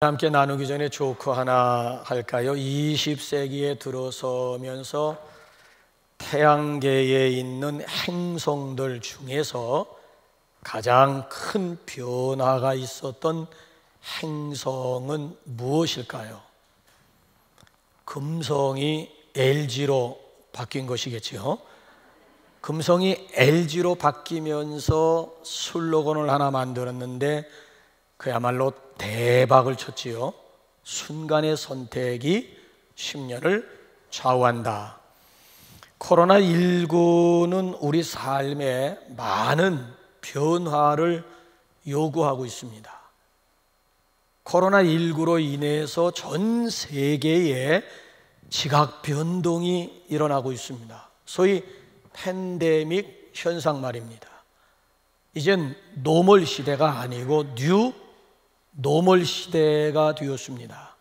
함께 나누기 전에 조크 하나 할까요? 20세기에 들어서면서 태양계에 있는 행성들 중에서 가장 큰 변화가 있었던 행성은 무엇일까요? 금성이 LG로 바뀐 것이겠지요. 금성이 LG로 바뀌면서 슬로건을 하나 만들었는데 그야말로 대박을 쳤지요. 순간의 선택이 10년을 좌우한다. 코로나19는 우리 삶에 많은 변화를 요구하고 있습니다. 코로나19로 인해서 전 세계에 지각 변동이 일어나고 있습니다. 소위 팬데믹 현상 말입니다. 이젠 노멀 시대가 아니고 뉴 노멀 시대가 되었습니다.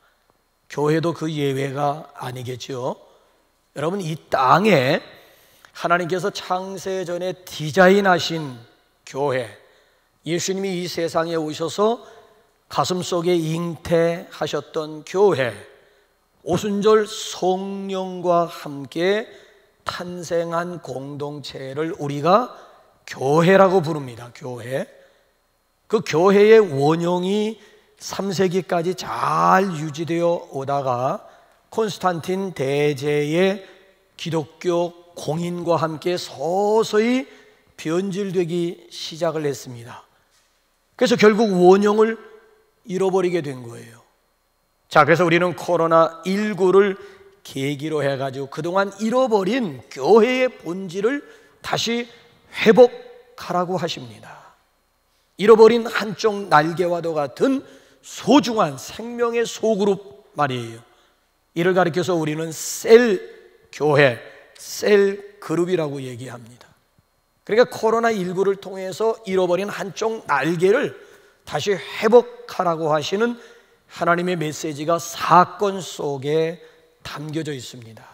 교회도 그 예외가 아니겠죠. 여러분, 이 땅에 하나님께서 창세전에 디자인하신 교회, 예수님이 이 세상에 오셔서 가슴속에 잉태하셨던 교회, 오순절 성령과 함께 탄생한 공동체를 우리가 교회라고 부릅니다. 교회. 그 교회의 원형이 3세기까지 잘 유지되어 오다가 콘스탄틴 대제의 기독교 공인과 함께 서서히 변질되기 시작을 했습니다. 그래서 결국 원형을 잃어버리게 된 거예요. 자, 그래서 우리는 코로나19를 계기로 해가지고 그동안 잃어버린 교회의 본질을 다시 회복하라고 하십니다. 잃어버린 한쪽 날개와도 같은 소중한 생명의 소그룹 말이에요. 이를 가리켜서 우리는 셀교회, 셀그룹이라고 얘기합니다. 그러니까 코로나19를 통해서 잃어버린 한쪽 날개를 다시 회복하라고 하시는 하나님의 메시지가 사건 속에 담겨져 있습니다.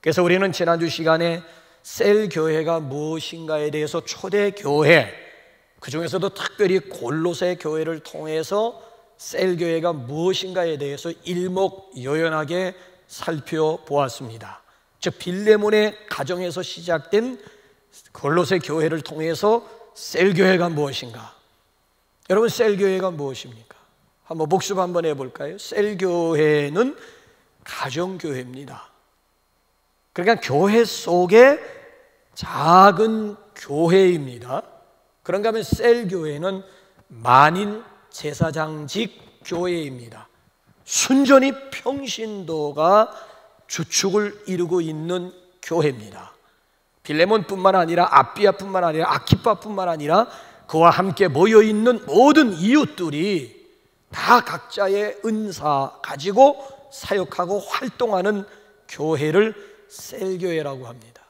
그래서 우리는 지난주 시간에 셀교회가 무엇인가에 대해서 초대교회, 그 중에서도 특별히 골로새 교회를 통해서 셀교회가 무엇인가에 대해서 일목요연하게 살펴보았습니다. 즉 빌레몬의 가정에서 시작된 골로새 교회를 통해서 셀교회가 무엇인가? 여러분, 셀교회가 무엇입니까? 한번 복습 한번 해볼까요? 셀교회는 가정교회입니다. 그러니까 교회 속에 작은 교회입니다. 그런가 하면 셀교회는 만인 제사장직 교회입니다. 순전히 평신도가 주축을 이루고 있는 교회입니다. 빌레몬뿐만 아니라 아비아뿐만 아니라 아키파뿐만 아니라 그와 함께 모여있는 모든 이웃들이 다 각자의 은사 가지고 사역하고 활동하는 교회를 셀교회라고 합니다.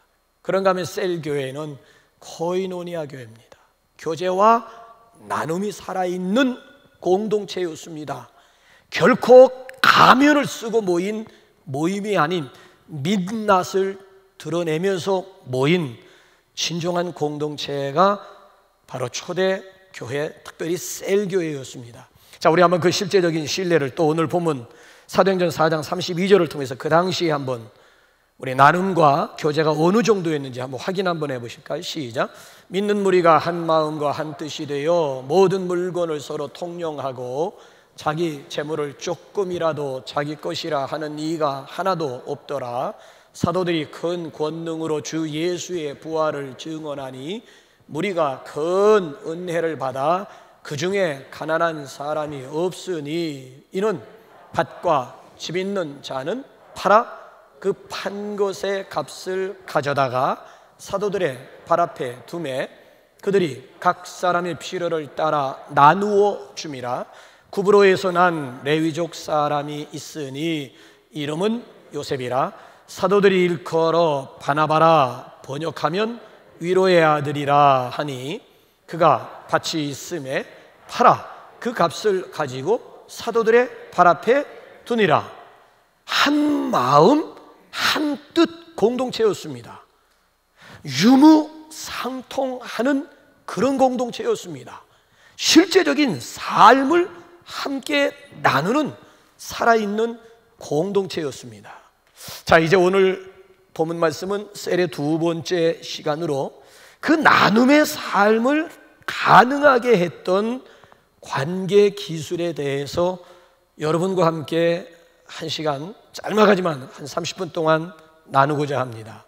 그런가 하면 셀교회는 코이노니아 교회입니다. 교제와 나눔이 살아있는 공동체였습니다. 결코 가면을 쓰고 모인 모임이 아닌 민낯을 드러내면서 모인 진정한 공동체가 바로 초대교회, 특별히 셀교회였습니다. 자, 우리 한번 그 실제적인 신뢰를 또 오늘 본문 사도행전 4장 32절을 통해서 그 당시에 한번 우리 나눔과 교제가 어느 정도였는지 한번 확인 한번 해보실까요? 시작. 믿는 무리가 한 마음과 한 뜻이 되어 모든 물건을 서로 통용하고 자기 재물을 조금이라도 자기 것이라 하는 이가 하나도 없더라. 사도들이 큰 권능으로 주 예수의 부활을 증언하니 무리가 큰 은혜를 받아 그 중에 가난한 사람이 없으니 이는 밭과 집 있는 자는 팔아 그 판 것의 값을 가져다가 사도들의 발 앞에 두매 그들이 각 사람의 필요를 따라 나누어 줌이라. 구브로에서 난 레위족 사람이 있으니 이름은 요셉이라. 사도들이 일컬어 바나바라 번역하면 위로의 아들이라 하니 그가 밭이 있음에 팔아 그 값을 가지고 사도들의 발 앞에 두니라. 한 마음 한 뜻 공동체였습니다. 유무상통하는 그런 공동체였습니다. 실제적인 삶을 함께 나누는 살아있는 공동체였습니다. 자, 이제 오늘 본문 말씀은 셀의 두 번째 시간으로 그 나눔의 삶을 가능하게 했던 관계 기술에 대해서 여러분과 함께 한 시간, 짤막하지만 한 30분 동안 나누고자 합니다.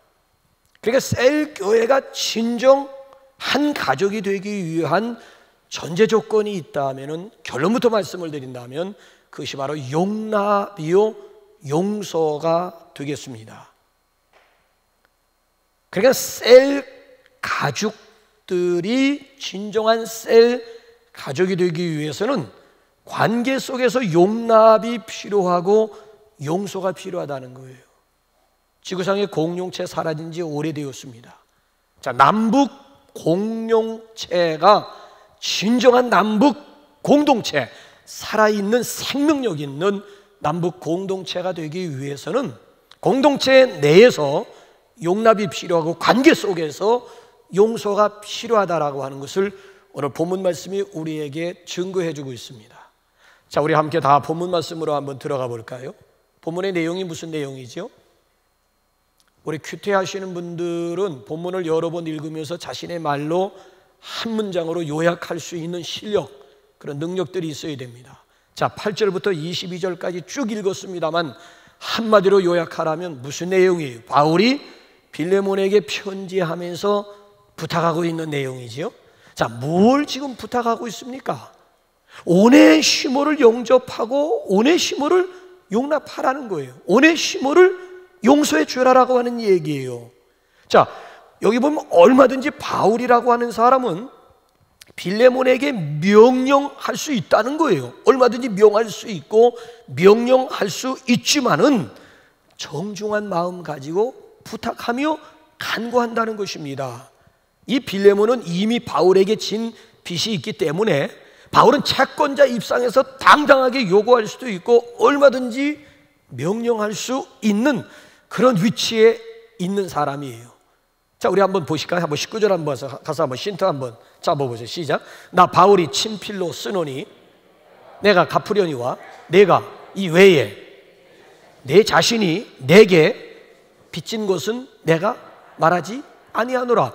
그러니까 셀 교회가 진정 한 가족이 되기 위한 전제 조건이 있다면, 결론부터 말씀을 드린다면 그것이 바로 용납이요 용서가 되겠습니다. 그러니까 셀 가족들이 진정한 셀 가족이 되기 위해서는 관계 속에서 용납이 필요하고 용서가 필요하다는 거예요. 지구상의 공동체 사라진 지 오래되었습니다. 자, 남북 공동체가 진정한 남북 공동체, 살아있는 생명력 있는 남북 공동체가 되기 위해서는 공동체 내에서 용납이 필요하고 관계 속에서 용서가 필요하다라고 하는 것을 오늘 본문 말씀이 우리에게 증거해 주고 있습니다. 자, 우리 함께 다 본문 말씀으로 한번 들어가 볼까요? 본문의 내용이 무슨 내용이죠? 우리 큐티 하시는 분들은 본문을 여러 번 읽으면서 자신의 말로 한 문장으로 요약할 수 있는 실력, 그런 능력들이 있어야 됩니다. 자, 8절부터 22절까지 쭉 읽었습니다만 한마디로 요약하라면 무슨 내용이에요? 바울이 빌레몬에게 편지하면서 부탁하고 있는 내용이지요. 자, 뭘 지금 부탁하고 있습니까? 오네시모를 영접하고 오네시모를 용납하라는 거예요. 오네시모를 용서해 주라라고 하는 얘기예요. 자, 여기 보면 얼마든지 바울이라고 하는 사람은 빌레몬에게 명령할 수 있다는 거예요. 얼마든지 명할 수 있고 명령할 수 있지만은 정중한 마음 가지고 부탁하며 간구한다는 것입니다. 이 빌레몬은 이미 바울에게 진 빚이 있기 때문에 바울은 채권자 입장에서 당당하게 요구할 수도 있고 얼마든지 명령할 수 있는 그런 위치에 있는 사람이에요. 자, 우리 한번 보실까요? 한번 19절 한번 가서 한번 힌트 한번 잡아보죠. 시작. 나 바울이 친필로 쓰노니 내가 갚으려니와 내가 이 외에 내 자신이 내게 빚진 것은 내가 말하지 아니하노라.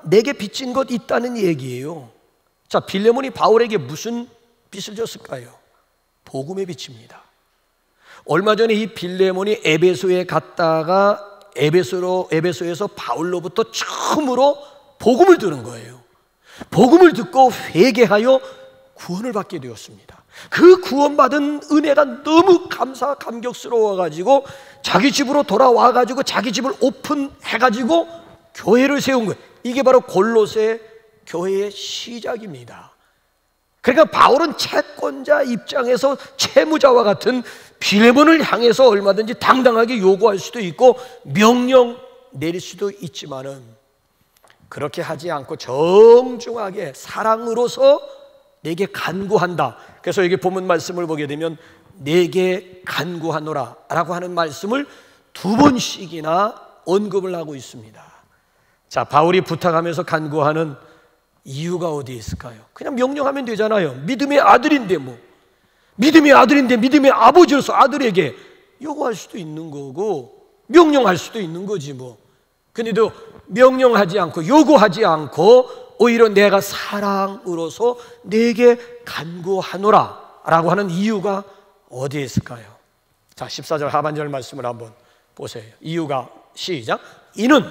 내게 빚진 것 있다는 얘기예요. 자, 빌레몬이 바울에게 무슨 빚을 졌을까요? 복음의 빚입니다. 얼마 전에 이 빌레몬이 에베소에 갔다가 에베소에서 바울로부터 처음으로 복음을 들은 거예요. 복음을 듣고 회개하여 구원을 받게 되었습니다. 그 구원받은 은혜가 너무 감격스러워가지고 자기 집으로 돌아와가지고 자기 집을 오픈해가지고 교회를 세운 거예요. 이게 바로 골로새 교회의 시작입니다. 그러니까 바울은 채권자 입장에서 채무자와 같은 빌레몬을 향해서 얼마든지 당당하게 요구할 수도 있고 명령 내릴 수도 있지만은 그렇게 하지 않고 정중하게 사랑으로서 내게 간구한다. 그래서 여기 본문 말씀을 보게 되면 내게 간구하노라 라고 하는 말씀을 두 번씩이나 언급을 하고 있습니다. 자, 바울이 부탁하면서 간구하는 이유가 어디에 있을까요? 그냥 명령하면 되잖아요. 믿음의 아들인데 믿음의 아들인데 믿음의 아버지로서 아들에게 요구할 수도 있는 거고 명령할 수도 있는 거지 뭐. 근데도 명령하지 않고 요구하지 않고 오히려 내가 사랑으로서 내게 간구하노라 라고 하는 이유가 어디에 있을까요? 자, 14절 하반절 말씀을 한번 보세요. 이유가 시작. 이는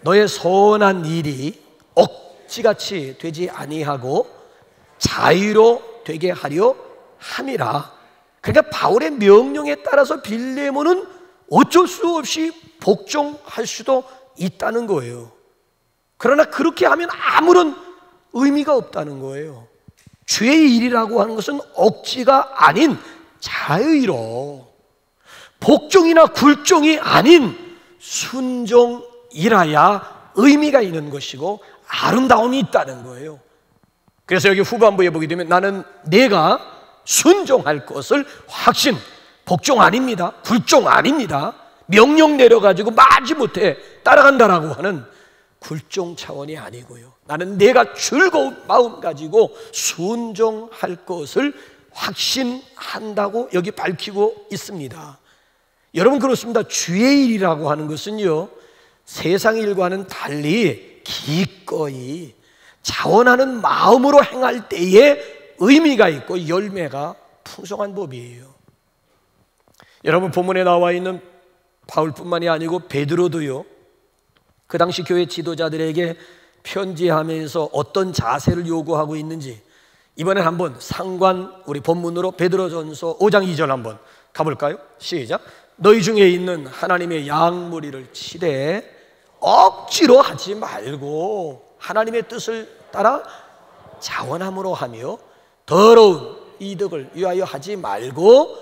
너의 선한 일이 억지같이 되지 아니하고 자유로 되게 하려 함이라. 그러니까 바울의 명령에 따라서 빌레몬은 어쩔 수 없이 복종할 수도 있다는 거예요. 그러나 그렇게 하면 아무런 의미가 없다는 거예요. 주의 일이라고 하는 것은 억지가 아닌 자유로, 복종이나 굴종이 아닌 순종이라야 의미가 있는 것이고 아름다움이 있다는 거예요. 그래서 여기 후반부에 보게 되면 나는 내가 순종할 것을 확신, 복종 아닙니다. 굴종 아닙니다. 명령 내려가지고 마지못해 따라간다라고 하는 굴종 차원이 아니고요. 나는 내가 즐거운 마음 가지고 순종할 것을 확신한다고 여기 밝히고 있습니다. 여러분, 그렇습니다. 주의 일이라고 하는 것은요, 세상 일과는 달리 기꺼이 자원하는 마음으로 행할 때에 의미가 있고 열매가 풍성한 법이에요. 여러분, 본문에 나와 있는 바울뿐만이 아니고 베드로도요, 그 당시 교회 지도자들에게 편지하면서 어떤 자세를 요구하고 있는지, 이번엔 한번 상관 우리 본문으로 베드로전서 5장 2절 한번 가볼까요? 시작. 너희 중에 있는 하나님의 양무리를 치되 억지로 하지 말고 하나님의 뜻을 따라 자원함으로 하며 더러운 이득을 위하여 하지 말고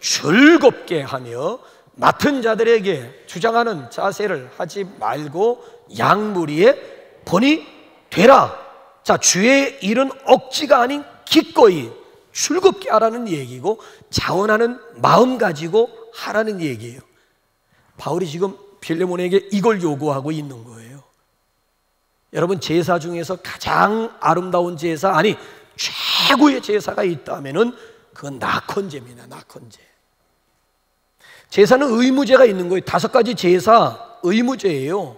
즐겁게 하며 맡은 자들에게 주장하는 자세를 하지 말고 양무리에 본이 되라. 자, 주의 일은 억지가 아닌 기꺼이 즐겁게 하라는 얘기고 자원하는 마음 가지고 하라는 얘기예요. 바울이 지금 빌레몬에게 이걸 요구하고 있는 거예요. 여러분, 제사 중에서 가장 아름다운 제사, 아니 최고의 제사가 있다면은 그건 낙헌제입니다. 낙헌제. 제사는 의무제가 있는 거예요. 5가지 제사 의무제예요.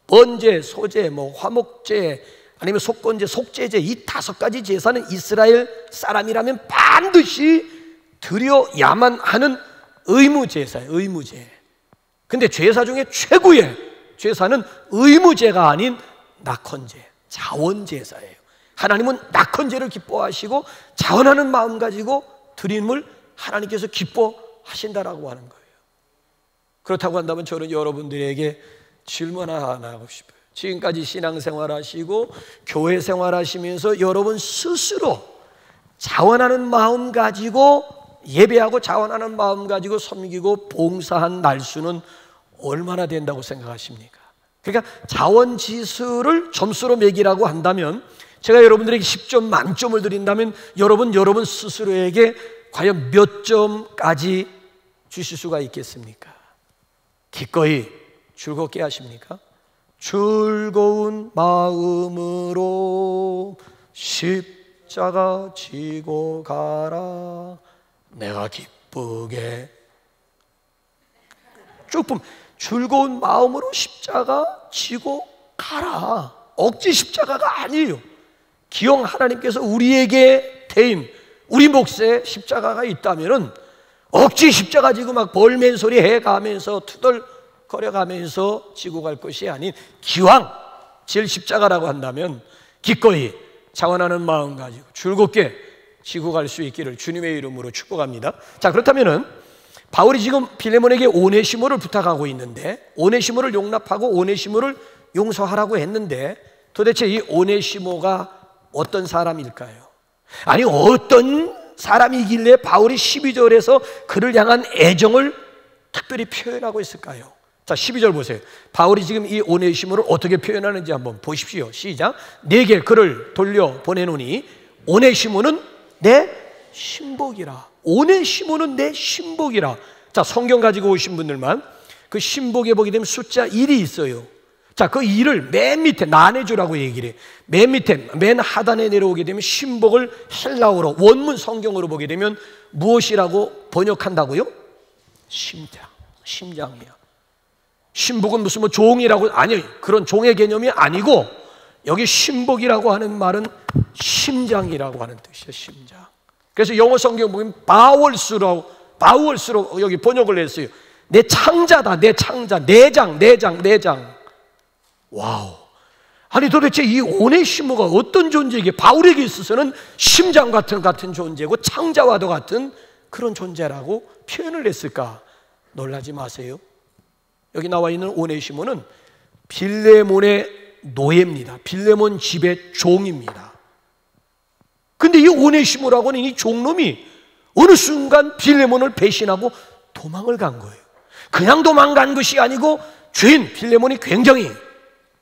번제, 소제, 화목제, 아니면 속건제, 속죄제, 이 5가지 제사는 이스라엘 사람이라면 반드시 드려야만 하는 의무제사예요. 의무제. 근데 제사 중에 최고의 제사는 의무제가 아닌 낙헌제, 자원제사예요. 하나님은 낙헌제를 기뻐하시고 자원하는 마음 가지고 드림을 하나님께서 기뻐하신다라고 하는 거예요. 그렇다고 한다면 저는 여러분들에게 질문 하나 하고 싶어요. 지금까지 신앙생활 하시고 교회 생활 하시면서 여러분 스스로 자원하는 마음 가지고 예배하고 자원하는 마음 가지고 섬기고 봉사한 날수는 얼마나 된다고 생각하십니까? 그러니까 자원지수를 점수로 매기라고 한다면, 제가 여러분들에게 10점 만점을 드린다면 여러분 스스로에게 과연 몇 점까지 주실 수가 있겠습니까? 기꺼이 즐겁게 하십니까? 즐거운 마음으로 십자가 지고 가라. 내가 기쁘게. 쭉 보면 즐거운 마음으로 십자가 지고 가라. 억지 십자가가 아니에요. 기왕 하나님께서 우리에게 대인 우리 몫에 십자가가 있다면은 억지 십자가 지고 막 벌맨 소리 해가면서 투덜거려가면서 지고 갈 것이 아닌 기왕 질 십자가라고 한다면 기꺼이 자원하는 마음 가지고 즐겁게 지고 갈 수 있기를 주님의 이름으로 축복합니다. 자, 그렇다면은 바울이 지금 빌레몬에게 오네시모를 부탁하고 있는데, 오네시모를 용납하고 오네시모를 용서하라고 했는데, 도대체 이 오네시모가 어떤 사람일까요? 아니, 어떤 사람이길래 바울이 12절에서 그를 향한 애정을 특별히 표현하고 있을까요? 자, 12절 보세요. 바울이 지금 이 오네시모를 어떻게 표현하는지 한번 보십시오. 시작. 내게 그를 돌려 보내노니 오네시모는 내 신복이라. 오네시모는 내 신복이라. 자, 성경 가지고 오신 분들만 그 신복에 보게 되면 숫자 1이 있어요. 자, 그 1을 맨 밑에 나네주라고 얘기를 해요. 맨 밑에 맨 하단에 내려오게 되면 신복을 헬라어로 원문 성경으로 보게 되면 무엇이라고 번역한다고요? 심장, 심장이야. 신복은 무슨 종이라고, 아니, 그런 종의 개념이 아니고 여기 신복이라고 하는 말은 심장이라고 하는 뜻이에요. 심장. 그래서 영어 성경 보면 바월스로 여기 번역을 했어요. 내 창자다, 내 창자, 내장. 와우. 아니, 도대체 이 오네시모가 어떤 존재에게, 바울에게 있어서는 심장 같은 존재고 창자와도 같은 그런 존재라고 표현을 했을까? 놀라지 마세요. 여기 나와 있는 오네시모는 빌레몬의 노예입니다. 빌레몬 집의 종입니다. 근데 이 오네시모라고 하는 이 종놈이 어느 순간 빌레몬을 배신하고 도망을 간 거예요. 그냥 도망간 것이 아니고 주인 빌레몬이 굉장히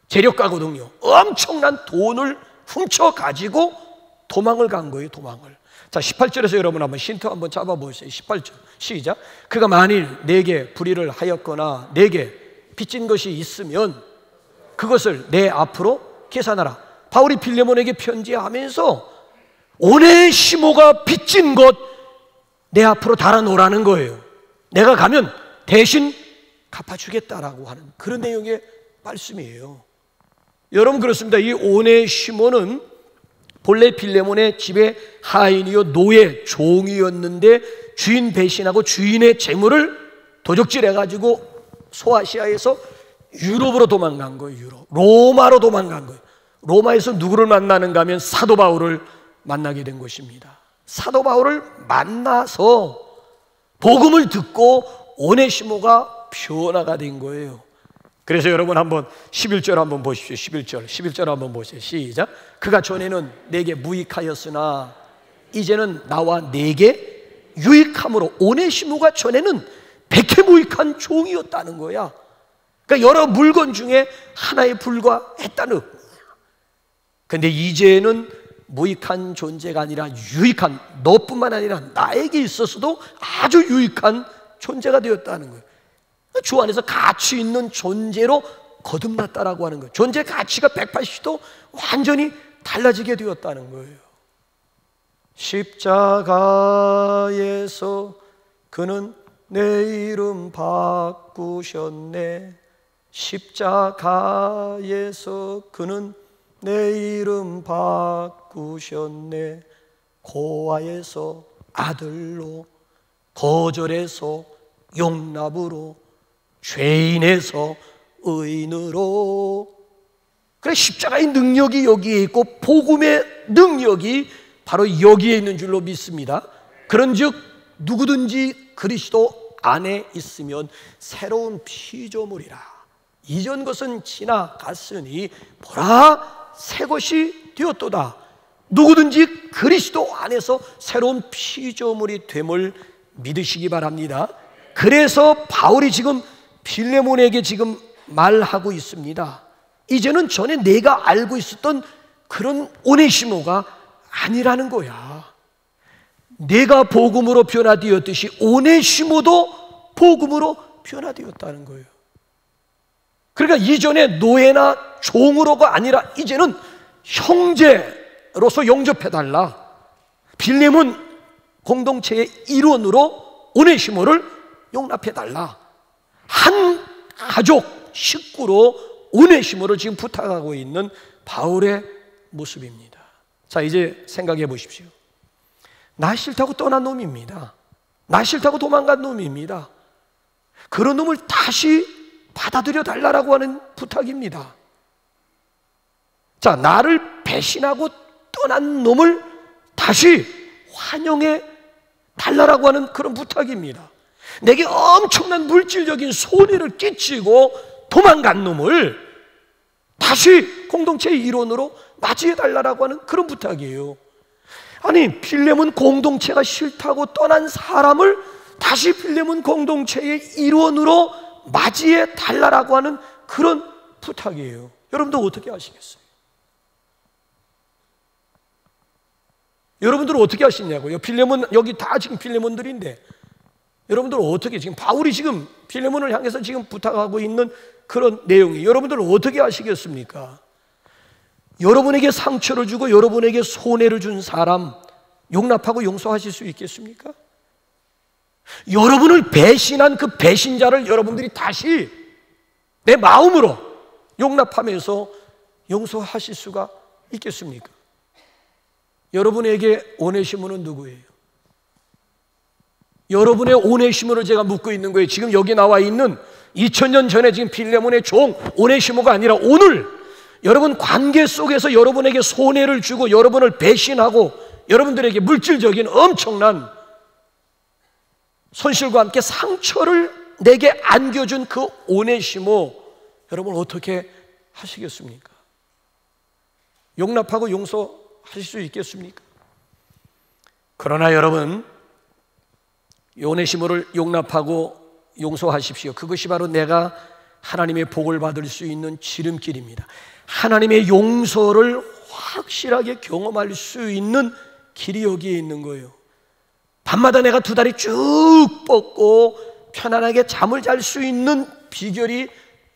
재력가거든요. 엄청난 돈을 훔쳐가지고 도망을 간 거예요. 도망을. 자, 18절에서 여러분 한번 힌트 한번 잡아보세요. 18절 시작. 그가 만일 내게 불의를 하였거나 내게 빚진 것이 있으면 그것을 내 앞으로 계산하라. 바울이 빌레몬에게 편지하면서 오네시모가 빚진 것 내 앞으로 달아놓으라는 거예요. 내가 가면 대신 갚아주겠다라고 하는 그런 내용의 말씀이에요. 여러분, 그렇습니다. 이 오네시모는 본래 빌레몬의 집의 하인이요 노예, 종이었는데 주인 배신하고 주인의 재물을 도적질해가지고 소아시아에서 유럽으로 도망간 거예요. 유럽, 로마로 도망간 거예요. 로마에서 누구를 만나는가 하면 사도 바울을 만나게 된 것입니다. 사도 바울을 만나서 복음을 듣고 오네시모가 변화가 된 거예요. 그래서 여러분 한번 11절 한번 보십시오. 11절 한번 보세요. 시작. 그가 전에는 내게 무익하였으나 이제는 나와 내게 유익함으로, 오네시모가 전에는 백해무익한 종이었다는 거야. 그러니까 여러 물건 중에 하나에 불과했다는 거야. 근데 이제는 무익한 존재가 아니라 유익한, 너뿐만 아니라 나에게 있어서도 아주 유익한 존재가 되었다는 거예요. 주 안에서 가치 있는 존재로 거듭났다라고 하는 거예요. 존재 가치가 180도 완전히 달라지게 되었다는 거예요. 십자가에서 그는 내 이름 바꾸셨네. 십자가에서 그는 내 이름 바꾸셨네. 고아에서 아들로, 거절에서 용납으로, 죄인에서 의인으로. 그래, 십자가의 능력이 여기에 있고 복음의 능력이 바로 여기에 있는 줄로 믿습니다. 그런즉 누구든지 그리스도 안에 있으면 새로운 피조물이라. 이전 것은 지나갔으니 보라, 새 것이 되었도다. 누구든지 그리스도 안에서 새로운 피조물이 됨을 믿으시기 바랍니다. 그래서 바울이 지금 빌레몬에게 지금 말하고 있습니다. 이제는 전에 내가 알고 있었던 그런 오네시모가 아니라는 거야. 내가 복음으로 변화되었듯이 오네시모도 복음으로 변화되었다는 거예요. 그러니까 이전에 노예나 종으로가 아니라 이제는 형제로서 영접해달라. 빌레몬 공동체의 일원으로 오네시모를 용납해달라. 한 가족 식구로 오네시모를 지금 부탁하고 있는 바울의 모습입니다. 자, 이제 생각해 보십시오. 나 싫다고 떠난 놈입니다. 나 싫다고 도망간 놈입니다. 그런 놈을 다시 받아들여 달라고 하는 부탁입니다. 자, 나를 배신하고 떠난 놈을 다시 환영해 달라고 하는 그런 부탁입니다. 내게 엄청난 물질적인 손해를 끼치고 도망간 놈을 다시 공동체의 일원으로 맞이해 달라고 하는 그런 부탁이에요. 아니, 빌레몬 공동체가 싫다고 떠난 사람을 다시 빌레몬 공동체의 일원으로 맞이해 달라고 하는 그런 부탁이에요. 여러분들 어떻게 하시겠어요? 여러분들은 어떻게 하시냐고요? 빌레몬, 여기 다 지금 빌레몬들인데 여러분들은 어떻게, 지금 바울이 지금 빌레몬을 향해서 지금 부탁하고 있는 그런 내용이, 여러분들은 어떻게 하시겠습니까? 여러분에게 상처를 주고 여러분에게 손해를 준 사람 용납하고 용서하실 수 있겠습니까? 여러분을 배신한 그 배신자를 여러분들이 다시 내 마음으로 용납하면서 용서하실 수가 있겠습니까? 여러분에게 오네시모는 누구예요? 여러분의 오네시모를 제가 묻고 있는 거예요. 지금 여기 나와 있는 2000년 전에 지금 빌레몬의 종 오네시모가 아니라 오늘 여러분 관계 속에서 여러분에게 손해를 주고 여러분을 배신하고 여러분들에게 물질적인 엄청난 손실과 함께 상처를 내게 안겨준 그 오네시모, 여러분 어떻게 하시겠습니까? 용납하고 용서하실 수 있겠습니까? 그러나 여러분, 오네시모를 용납하고 용서하십시오. 그것이 바로 내가 하나님의 복을 받을 수 있는 지름길입니다. 하나님의 용서를 확실하게 경험할 수 있는 길이 여기에 있는 거예요. 밤마다 내가 두 다리 쭉 뻗고 편안하게 잠을 잘 수 있는 비결이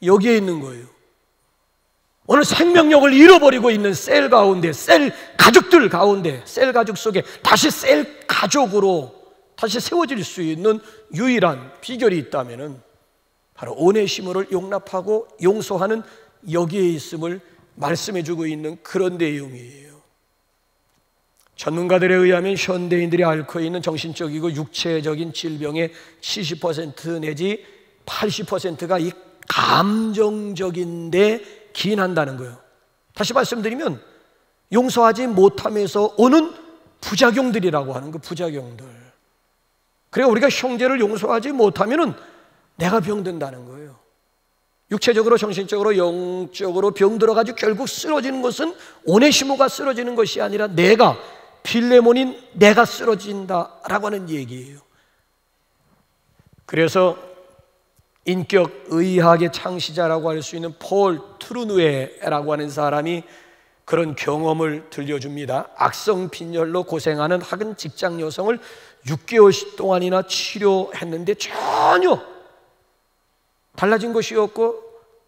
여기에 있는 거예요. 오늘 생명력을 잃어버리고 있는 셀 가운데, 셀 가족들 가운데, 셀 가족 속에 다시 셀 가족으로 다시 세워질 수 있는 유일한 비결이 있다면은 바로 오네시모를 용납하고 용서하는 여기에 있음을 말씀해주고 있는 그런 내용이에요. 전문가들에 의하면 현대인들이 앓고 있는 정신적이고 육체적인 질병의 70% 내지 80%가 이 감정적인데 기인한다는 거예요. 다시 말씀드리면 용서하지 못함에서 오는 부작용들이라고 하는 그 부작용들. 그래서 우리가 형제를 용서하지 못하면은 내가 병든다는 거예요. 육체적으로, 정신적으로, 영적으로 병들어가지고 결국 쓰러지는 것은 오네시모가 쓰러지는 것이 아니라 내가, 필레몬인 내가 쓰러진다라고 하는 얘기예요. 그래서 인격 의학의 창시자라고 할 수 있는 폴 트루누에라고 하는 사람이 그런 경험을 들려줍니다. 악성 빈혈로 고생하는 학은 직장 여성을 6개월 동안이나 치료했는데 전혀 달라진 것이 없고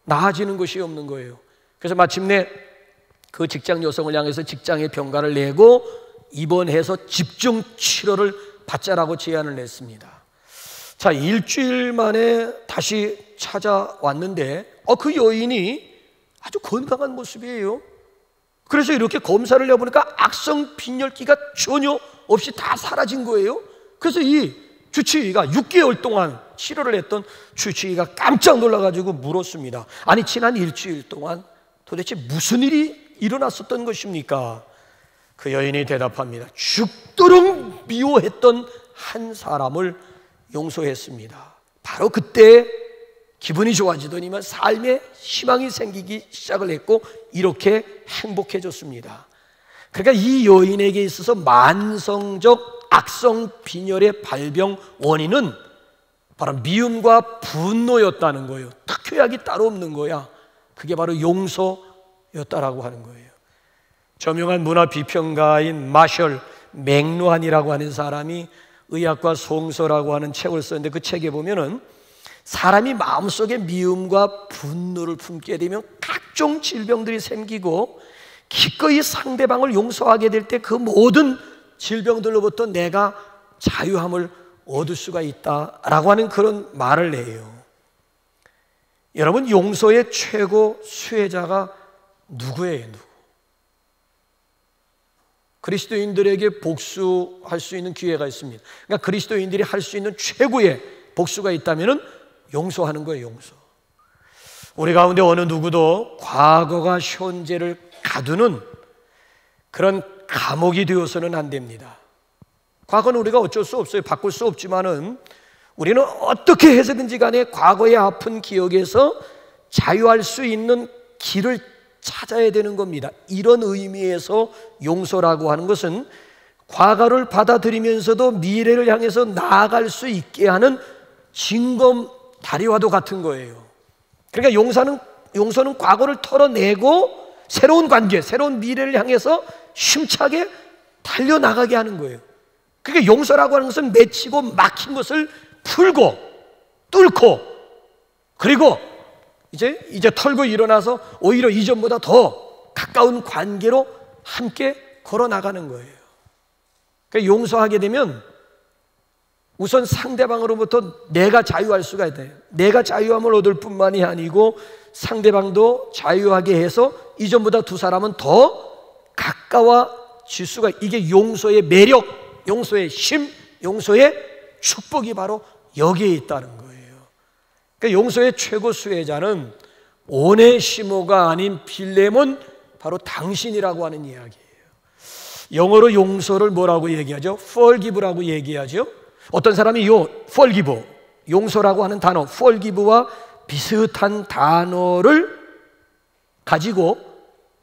나아지는 것이 없는 거예요. 그래서 마침내 그 직장 여성을 향해서 직장의 병가를 내고 입원해서 집중 치료를 받자라고 제안을 냈습니다. 자, 일주일 만에 다시 찾아왔는데 그 여인이 아주 건강한 모습이에요. 그래서 이렇게 검사를 해보니까 악성 빈혈기가 전혀 없이 다 사라진 거예요. 그래서 이 주치의가 6개월 동안 치료를 했던 주치의가 깜짝 놀라가지고 물었습니다. 아니, 지난 일주일 동안 도대체 무슨 일이 일어났었던 것입니까? 그 여인이 대답합니다. 죽도록 미워했던 한 사람을 용서했습니다. 바로 그때 기분이 좋아지더니만 삶에 희망이 생기기 시작을 했고 이렇게 행복해졌습니다. 그러니까 이 여인에게 있어서 만성적 악성 빈혈의 발병 원인은 바로 미움과 분노였다는 거예요. 특효약이 따로 없는 거야. 그게 바로 용서였다라고 하는 거예요. 저명한 문화 비평가인 마셜 맥루한이라고 하는 사람이 의학과 성서라고 하는 책을 썼는데 그 책에 보면은 사람이 마음속에 미움과 분노를 품게 되면 각종 질병들이 생기고 기꺼이 상대방을 용서하게 될 때 그 모든 질병들로부터 내가 자유함을 얻을 수가 있다라고 하는 그런 말을 해요. 여러분, 용서의 최고 수혜자가 누구예요? 누구? 그리스도인들에게 복수할 수 있는 기회가 있습니다. 그러니까 그리스도인들이 할 수 있는 최고의 복수가 있다면 용서하는 거예요. 용서. 우리 가운데 어느 누구도 과거가 현재를 가두는 그런 감옥이 되어서는 안 됩니다. 과거는 우리가 어쩔 수 없어요. 바꿀 수 없지만은 우리는 어떻게 해서든지 간에 과거의 아픈 기억에서 자유할 수 있는 길을 찾아야 되는 겁니다. 이런 의미에서 용서라고 하는 것은 과거를 받아들이면서도 미래를 향해서 나아갈 수 있게 하는 징검 다리와도 같은 거예요. 그러니까 용서는 과거를 털어내고 새로운 관계, 새로운 미래를 향해서 힘차게 달려나가게 하는 거예요. 그러니까 용서라고 하는 것은 맺히고 막힌 것을 풀고 뚫고 그리고 이제 털고 일어나서 오히려 이전보다 더 가까운 관계로 함께 걸어 나가는 거예요. 그러니까 용서하게 되면 우선 상대방으로부터 내가 자유할 수가 돼요. 내가 자유함을 얻을 뿐만이 아니고 상대방도 자유하게 해서 이전보다 두 사람은 더 가까워질 수가, 이게 용서의 매력, 용서의 힘, 용서의 축복이 바로 여기에 있다는 거예요. 그러니까 용서의 최고 수혜자는 오네시모가 아닌 빌레몬, 바로 당신이라고 하는 이야기예요. 영어로 용서를 뭐라고 얘기하죠? forgive라고 얘기하죠. 어떤 사람이 forgive, 용서라고 하는 단어 forgive와 비슷한 단어를 가지고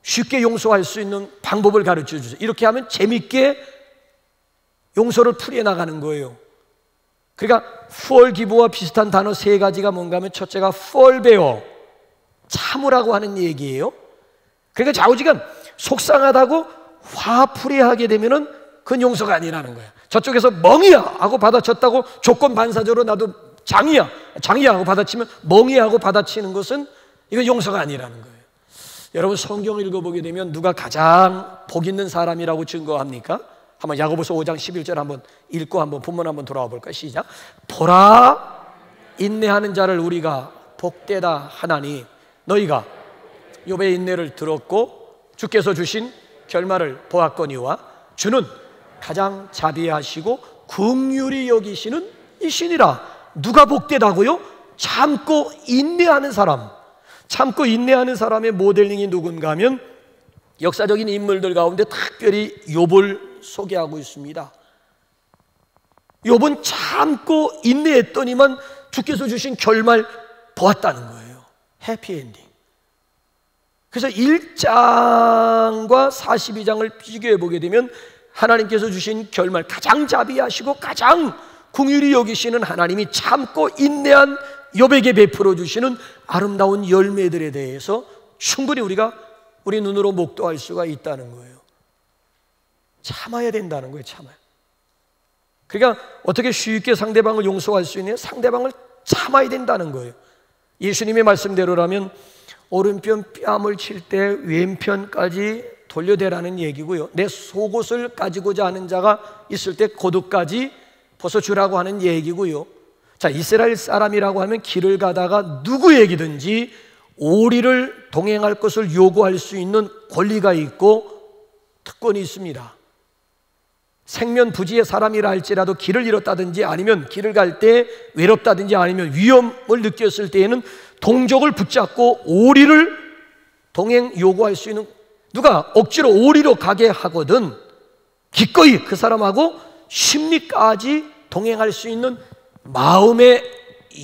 쉽게 용서할 수 있는 방법을 가르쳐 주세요. 이렇게 하면 재밌게 용서를 풀어나가는 거예요. 그러니까 forgive와 비슷한 단어 세 가지가 뭔가 하면 첫째가 forbear, 참으라고 하는 얘기예요. 그러니까 좌우지간 속상하다고 화풀이하게 되면은 그건 용서가 아니라는 거야. 저쪽에서 멍이야 하고 받아쳤다고 조건 반사적으로 나도 장이야 하고 받아치면 멍이야 하고 받아치는 것은 이건 용서가 아니라는 거예요. 여러분 성경을 읽어보게 되면 누가 가장 복 있는 사람이라고 증거합니까? 한번 야고보서 5장 11절 한번 읽고 한번 본문 한번 돌아와 볼까요? 시작. 보라, 인내하는 자를 우리가 복되다 하나니 너희가 욥의 인내를 들었고 주께서 주신 결말을 보았거니와 주는 가장 자비하시고 긍휼히 여기시는 이시니라. 누가 복되다고요? 참고 인내하는 사람. 참고 인내하는 사람의 모델링이 누군가 하면 역사적인 인물들 가운데 특별히 욥을 소개하고 있습니다. 욥은 참고 인내했더니만 주께서 주신 결말 보았다는 거예요. 해피엔딩. 그래서 1장과 42장을 비교해 보게 되면 하나님께서 주신 결말, 가장 자비하시고 가장 긍휼히 여기시는 하나님이 참고 인내한 욥에게 베풀어 주시는 아름다운 열매들에 대해서 충분히 우리 눈으로 목도할 수가 있다는 거예요. 참아야 된다는 거예요. 참아야. 그러니까 어떻게 쉽게 상대방을 용서할 수 있냐? 상대방을 참아야 된다는 거예요. 예수님의 말씀대로라면 오른편 뺨을 칠 때 왼편까지 돌려대라는 얘기고요. 내 속옷을 가지고자 하는 자가 있을 때 겉옷까지 벗어주라고 하는 얘기고요. 자, 이스라엘 사람이라고 하면 길을 가다가 누구에게든지 오리를 동행할 것을 요구할 수 있는 권리가 있고 특권이 있습니다. 생면부지의 사람이라 할지라도 길을 잃었다든지 아니면 길을 갈 때 외롭다든지 아니면 위험을 느꼈을 때에는 동족을 붙잡고 오리를 동행 요구할 수 있는, 누가 억지로 오리로 가게 하거든 기꺼이 그 사람하고 심리까지 동행할 수 있는 마음의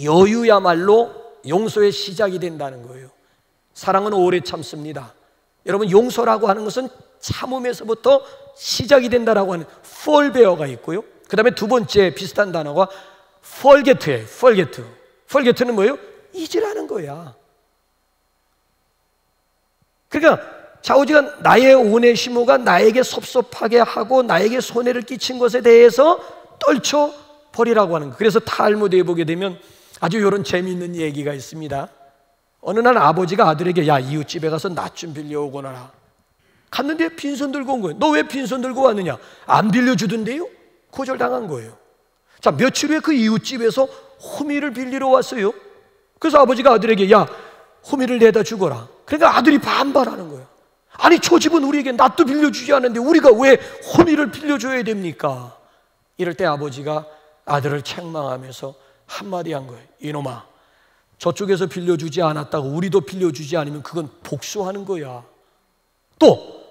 여유야말로 용서의 시작이 된다는 거예요. 사랑은 오래 참습니다. 여러분, 용서라고 하는 것은 참음에서부터 시작이 된다라고 하는 forbear가 있고요. 그 다음에 두 번째 비슷한 단어가 forget예요. forget는 뭐예요? 잊으라는 거야. 그러니까 좌우지간 나의 오네시모가 나에게 섭섭하게 하고 나에게 손해를 끼친 것에 대해서 떨쳐버리라고 하는 거예요. 그래서 탈무드에 보게 되면 아주 이런 재미있는 얘기가 있습니다. 어느 날 아버지가 아들에게 야, 이웃집에 가서 낫 좀 빌려오고 나라. 갔는데 빈손 들고 온 거예요. 너 왜 빈손 들고 왔느냐? 안 빌려주던데요? 거절당한 거예요. 자, 며칠 후에 그 이웃집에서 호미를 빌리러 왔어요. 그래서 아버지가 아들에게 야, 호미를 내다 주거라. 그러니까 아들이 반발하는 거예요. 아니, 저 집은 우리에게 낫도 빌려주지 않는데 우리가 왜 호미를 빌려줘야 됩니까? 이럴 때 아버지가 아들을 책망하면서 한마디 한 거예요. 이놈아, 저쪽에서 빌려주지 않았다고 우리도 빌려주지 않으면 그건 복수하는 거야. 또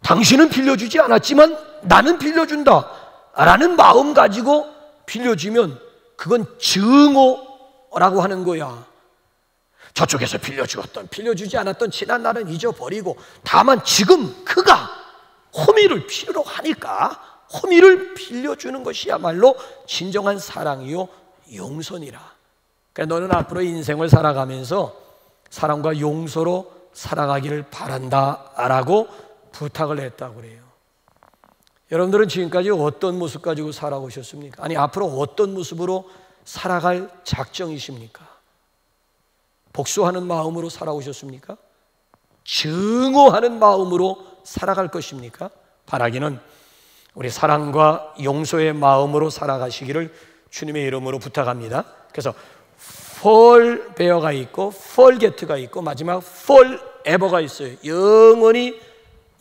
당신은 빌려주지 않았지만 나는 빌려준다 라는 마음 가지고 빌려주면 그건 증오라고 하는 거야. 저쪽에서 빌려주었던 빌려주지 않았던 지난 날은 잊어버리고 다만 지금 그가 호미를 필요로 하니까 호미를 빌려주는 것이야말로 진정한 사랑이요 용서니라. 그러니까 너는 앞으로 인생을 살아가면서 사랑과 용서로 살아가기를 바란다라고 부탁을 했다고 그래요. 여러분들은 지금까지 어떤 모습 가지고 살아오셨습니까? 아니, 앞으로 어떤 모습으로 살아갈 작정이십니까? 복수하는 마음으로 살아오셨습니까? 증오하는 마음으로 살아갈 것입니까? 바라기는 우리 사랑과 용서의 마음으로 살아가시기를 주님의 이름으로 부탁합니다. 그래서 forbear가 있고 forget가 있고 마지막 forever가 있어요. 영원히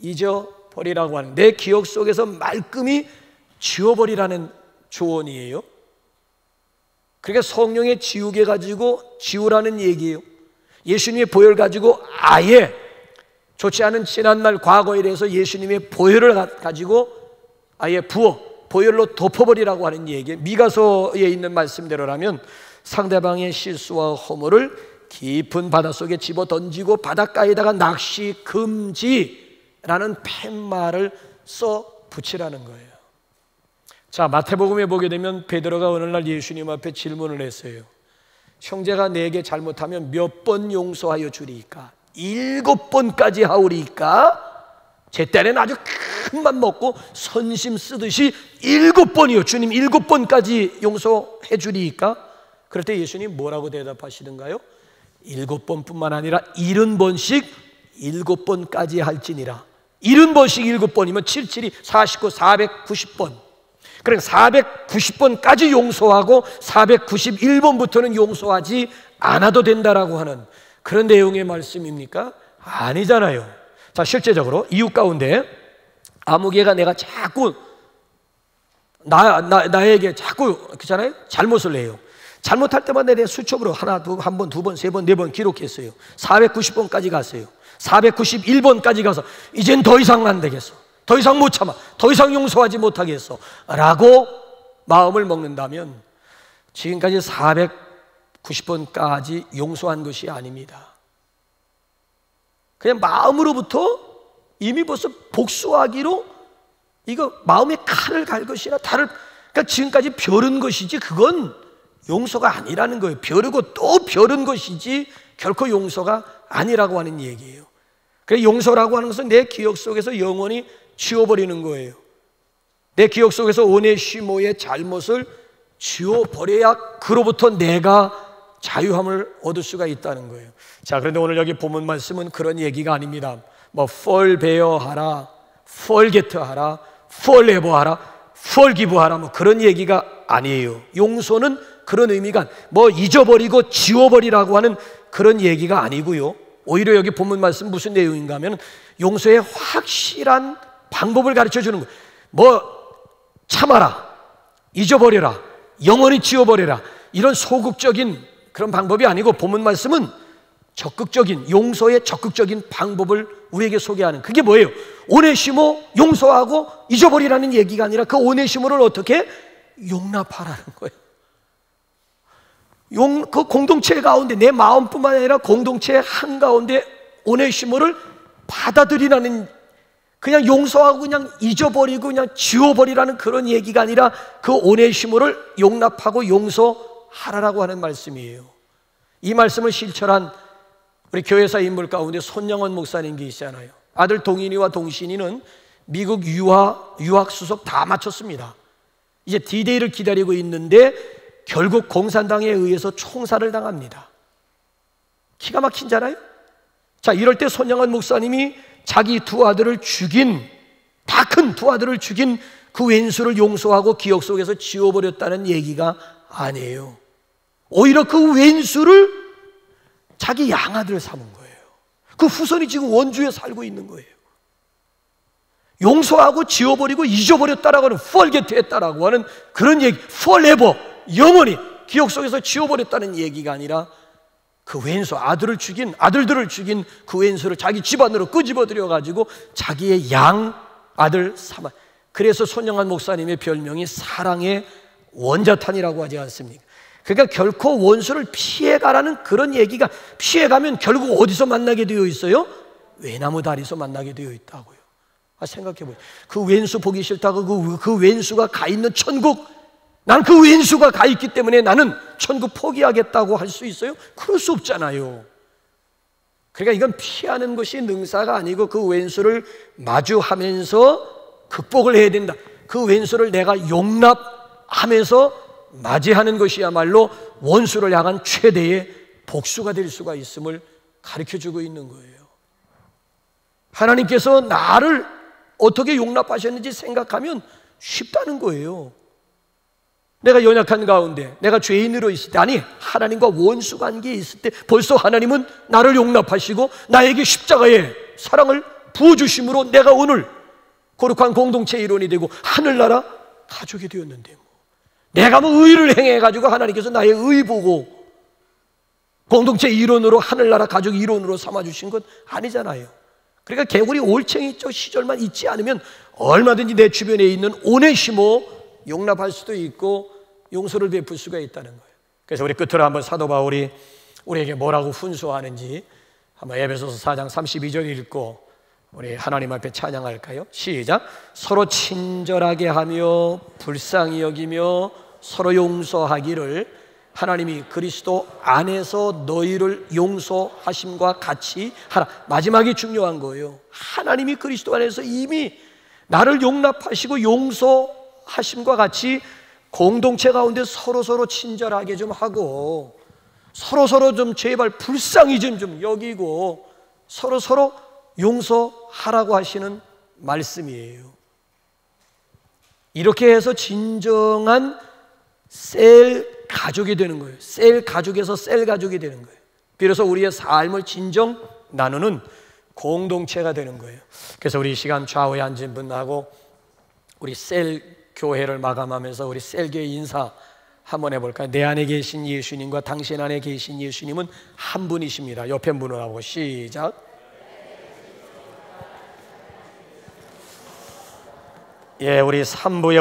잊어버리라고 하는, 내 기억 속에서 말끔히 지워버리라는 조언이에요. 그러니까 성령의 지우개 가지고 지우라는 얘기예요. 예수님의 보혈 가지고 아예 좋지 않은 지난날 과거에 대해서 예수님의 보혈을 가지고 아예 보혈로 덮어버리라고 하는 얘기예요. 미가서에 있는 말씀대로라면 상대방의 실수와 허물을 깊은 바닷속에 집어 던지고 바닷가에다가 낚시 금지라는 팻말을 써 붙이라는 거예요. 자, 마태복음에 보게 되면 베드로가 어느 날 예수님 앞에 질문을 했어요. 형제가 내게 잘못하면 몇 번 용서하여 주리이까? 7번까지 하오리이까? 제 때는 아주 큰 맘 먹고 선심 쓰듯이 7번이요 주님 7번까지 용서해 주리이까? 그럴 때 예수님 뭐라고 대답하시던가요? 7번뿐만 아니라 70번씩 7번까지 할지니라. 70번씩 7번이면 77이 49, 490번. 그러니까 490번까지 용서하고 491번부터는 용서하지 않아도 된다라고 하는 그런 내용의 말씀입니까? 아니잖아요. 자, 실제적으로 이웃 가운데 아무개가 내가 자꾸 나에게 자꾸 그렇잖아요. 잘못을 해요. 잘못할 때마다 내가 수첩으로 하나, 한 번, 두 번, 세 번, 네 번 기록했어요. 490번까지 갔어요. 491번까지 가서 이젠 더 이상 안 되겠어. 더 이상 못 참아. 더 이상 용서하지 못하겠어. 라고 마음을 먹는다면 지금까지 490번까지 용서한 것이 아닙니다. 그냥 마음으로부터 이미 벌써 복수하기로 이거 마음에 칼을 갈 것이나 그러니까 지금까지 벼른 것이지 그건 용서가 아니라는 거예요. 벼르고 또 벼른 것이지 결코 용서가 아니라고 하는 얘기예요. 그래서 용서라고 하는 것은 내 기억 속에서 영원히 지워버리는 거예요. 내 기억 속에서 오네시모의 잘못을 지워버려야 그로부터 내가 자유함을 얻을 수가 있다는 거예요. 자, 그런데 오늘 여기 본문 말씀은 그런 얘기가 아닙니다. 뭐 forbear하라, forget하라, forever하라, forgive하라 뭐 그런 얘기가 아니에요. 용서는 그런 의미가 뭐 잊어버리고 지워버리라고 하는 그런 얘기가 아니고요. 오히려 여기 본문 말씀 무슨 내용인가 하면 용서의 확실한 방법을 가르쳐 주는 거예요. 뭐 참아라, 잊어버려라, 영원히 지워버려라 이런 소극적인 그런 방법이 아니고 본문 말씀은 적극적인 용서의 적극적인 방법을 우리에게 소개하는 그게 뭐예요? 오네시모 용서하고 잊어버리라는 얘기가 아니라 그 오네시모를 어떻게 용납하라는 거예요. 그 공동체 가운데 내 마음뿐만 아니라 공동체 한가운데 오네시모를 받아들이라는 그냥 용서하고 그냥 잊어버리고 그냥 지워버리라는 그런 얘기가 아니라 그 오네시모를 용납하고 용서하라라고 하는 말씀이에요. 이 말씀을 실천한 우리 교회사 인물 가운데 손영원 목사님 계시잖아요. 아들 동인이와 동신이는 미국 유학 수속 다 마쳤습니다. 이제 D-Day를 기다리고 있는데 결국 공산당에 의해서 총살을 당합니다. 기가 막힌잖아요. 자, 이럴 때 손영원 목사님이 자기 두 아들을 죽인 다 큰 두 아들을 죽인 그 왼수를 용서하고 기억 속에서 지워버렸다는 얘기가 아니에요. 오히려 그 왼수를 자기 양아들 삼은 거예요. 그 후손이 지금 원주에 살고 있는 거예요. 용서하고 지워버리고 잊어버렸다라고 하는 forget 했다라고 하는 그런 얘기 forever 영원히 기억 속에서 지워버렸다는 얘기가 아니라 그 왼수 아들들을 죽인 그 왼수를 자기 집안으로 끄집어들여 가지고 자기의 양 아들 삼아. 그래서 손영환 목사님의 별명이 사랑의 원자탄이라고 하지 않습니까? 그러니까 결코 원수를 피해가라는 그런 얘기가 피해가면 결국 어디서 만나게 되어 있어요? 외나무 다리에서 만나게 되어 있다고요. 생각해보세요. 그 왼수 보기 싫다고 그 왼수가 가 있는 천국 난 그 왼수가 가 있기 때문에 나는 천국 포기하겠다고 할 수 있어요? 그럴 수 없잖아요. 그러니까 이건 피하는 것이 능사가 아니고 그 왼수를 마주하면서 극복을 해야 된다. 그 왼수를 내가 용납하면서 맞이하는 것이야말로 원수를 향한 최대의 복수가 될 수가 있음을 가르쳐주고 있는 거예요. 하나님께서 나를 어떻게 용납하셨는지 생각하면 쉽다는 거예요. 내가 연약한 가운데 내가 죄인으로 있을 때 아니 하나님과 원수 관계에 있을 때 벌써 하나님은 나를 용납하시고 나에게 십자가의 사랑을 부어주심으로 내가 오늘 거룩한 공동체 일원이 되고 하늘나라 가족이 되었는데 내가 뭐 의를 행해가지고 하나님께서 나의 의 보고 공동체 일원으로 하늘나라 가족 일원으로 삼아주신 것 아니잖아요. 그러니까 개구리 올챙이 쪽 시절만 있지 않으면 얼마든지 내 주변에 있는 오네시모 용납할 수도 있고 용서를 베풀 수가 있다는 거예요. 그래서 우리 끝으로 한번 사도 바울이 우리에게 뭐라고 훈수하는지 한번 에베소서 4장 32절 읽고 우리 하나님 앞에 찬양할까요? 시작. 서로 친절하게 하며 불쌍히 여기며 서로 용서하기를 하나님이 그리스도 안에서 너희를 용서하심과 같이 하라. 마지막이 중요한 거예요. 하나님이 그리스도 안에서 이미 나를 용납하시고 용서하심과 같이 공동체 가운데 서로 친절하게 좀 하고 서로 좀 제발 불쌍히 좀 여기고 서로 용서하라고 하시는 말씀이에요. 이렇게 해서 진정한 셀 가족이 되는 거예요. 셀 가족에서 셀 가족이 되는 거예요. 그래서 우리의 삶을 진정 나누는 공동체가 되는 거예요. 그래서 우리 이 시간 좌우에 앉은 분하고 우리 셀 교회를 마감하면서 우리 셀 교회 인사 한번 해볼까요? 내 안에 계신 예수님과 당신 안에 계신 예수님은 한 분이십니다. 옆에 분을 하고 시작. 예, 우리 3부에